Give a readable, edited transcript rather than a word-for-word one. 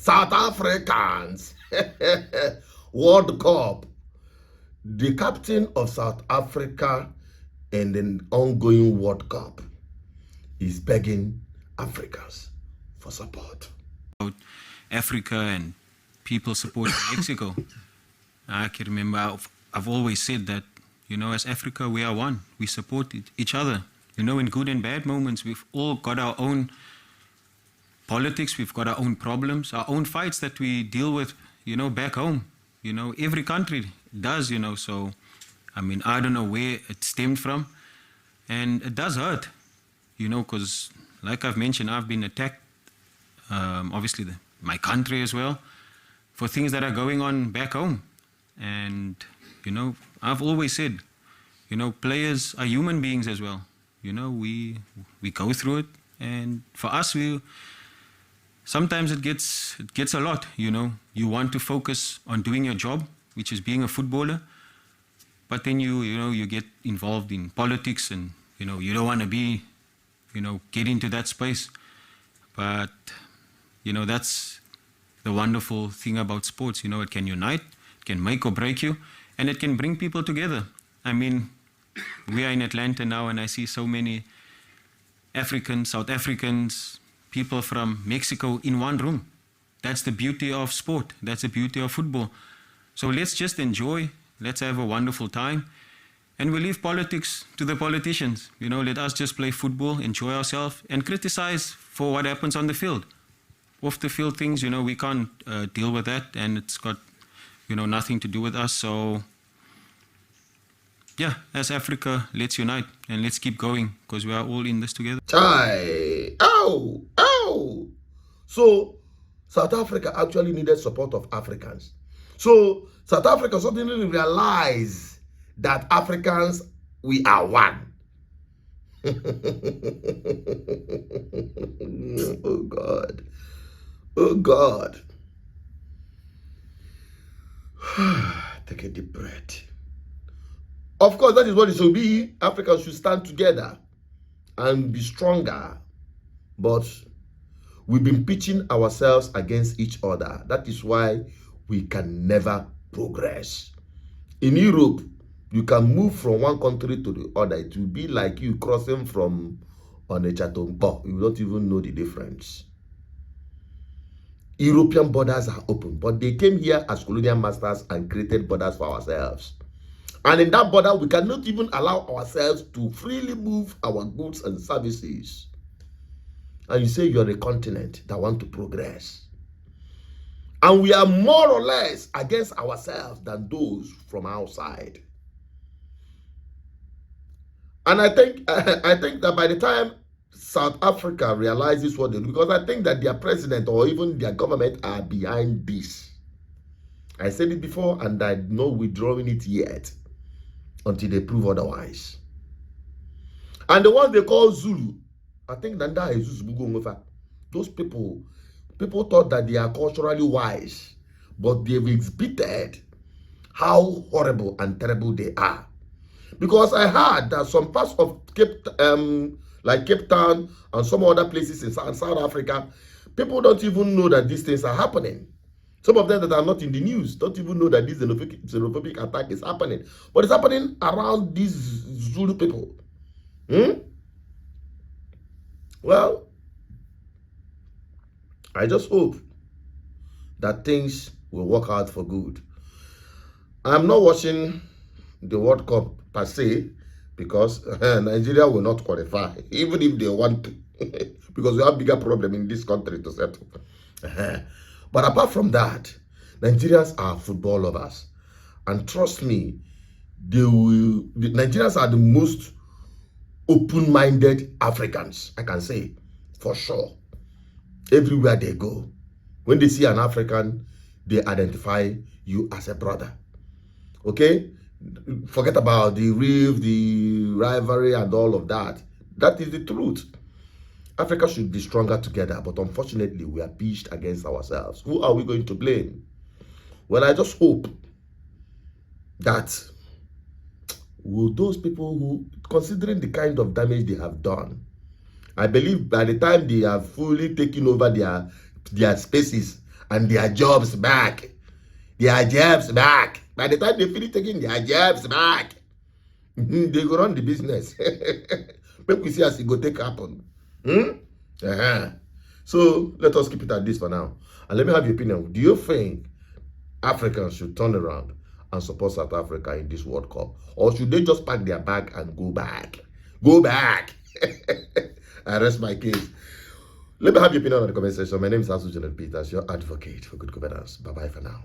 South Africans. World Cup. The captain of South Africa in the ongoing World Cup is begging Africans for support. Africa and people supporting Mexico. I can remember I've always said that, you know, as Africa, we are one. We support each other. You know, in good and bad moments, we've all got our own politics, we've got our own problems, our own fights that we deal with, you know, back home. You know, every country does, you know, so, I mean, I don't know where it stemmed from. And it does hurt, you know, because, like I've mentioned, I've been attacked, obviously, my country as well, for things that are going on back home. And, you know, I've always said, you know, players are human beings as well. You know, we go through it, and for us, sometimes it gets a lot. You know, you want to focus on doing your job, which is being a footballer, but then you get involved in politics, and you know you don't want to get into that space. But you know, that's the wonderful thing about sports. You know, it can unite, it can make or break you, and it can bring people together. I mean, we are in Atlanta now, and I see so many Africans, South Africans, people from Mexico in one room. That's the beauty of sport. That's the beauty of football. So let's just enjoy. Let's have a wonderful time. And we leave politics to the politicians. You know, let us just play football, enjoy ourselves, and criticize for what happens on the field. Off the field things, you know, we can't deal with that, and it's got, you know, nothing to do with us. So yeah, as Africa, let's unite and let's keep going, because we are all in this together. Chai! Ow! Ow! So, South Africa actually needed support of Africans. So, South Africa suddenly realized that Africans, we are one. Oh, God. Oh, God. Take a deep breath. Of course, that is what it should be. Africans should stand together and be stronger. But we've been pitching ourselves against each other. That is why we can never progress. In Europe, you can move from one country to the other. It will be like you crossing from Onitsha to Mpo. You don't even know the difference. European borders are open, but they came here as colonial masters and created borders for ourselves. And in that border, we cannot even allow ourselves to freely move our goods and services. And you say you're a continent that want to progress. And we are more or less against ourselves than those from outside. And I think that by the time South Africa realizes what they do, because I think that their president or even their government are behind this. I said it before, and I'm not withdrawing it yet until they prove otherwise. And the ones they call Zulu, I think that is those people thought that they are culturally wise, but they've exhibited how horrible and terrible they are. Because I heard that some parts of like Cape Town and some other places in South Africa, people don't even know that these things are happening. Some of them that are not in the news don't even know that this xenophobic attack is happening. But it's happening around these Zulu people. Well, I just hope that things will work out for good. I'm not watching the World Cup per se, because Nigeria will not qualify, even if they want to, because we have bigger problem in this country to settle. But apart from that, Nigerians are football lovers. And trust me, the Nigerians are the most open-minded Africans, I can say, for sure. Everywhere they go, when they see an African, they identify you as a brother. Okay? Forget about the rift, the rivalry, and all of that. That is the truth. Africa should be stronger together, but unfortunately, we are pitched against ourselves. Who are we going to blame? Well, I just hope that will those people who, considering the kind of damage they have done, I believe by the time they have fully taken over their spaces and their jobs back. Their jobs back. By the time they finish taking their jobs back, they go run the business. Make we see as it go take happen. So let us keep it at this for now. And let me have your opinion. Do you think Africans should turn around and support South Africa in this World Cup? Or should they just pack their bag and go back? Go back. I rest my case. Let me have your opinion on the comment section. My name is Asu General Peters, your advocate for good governance. Bye-bye for now.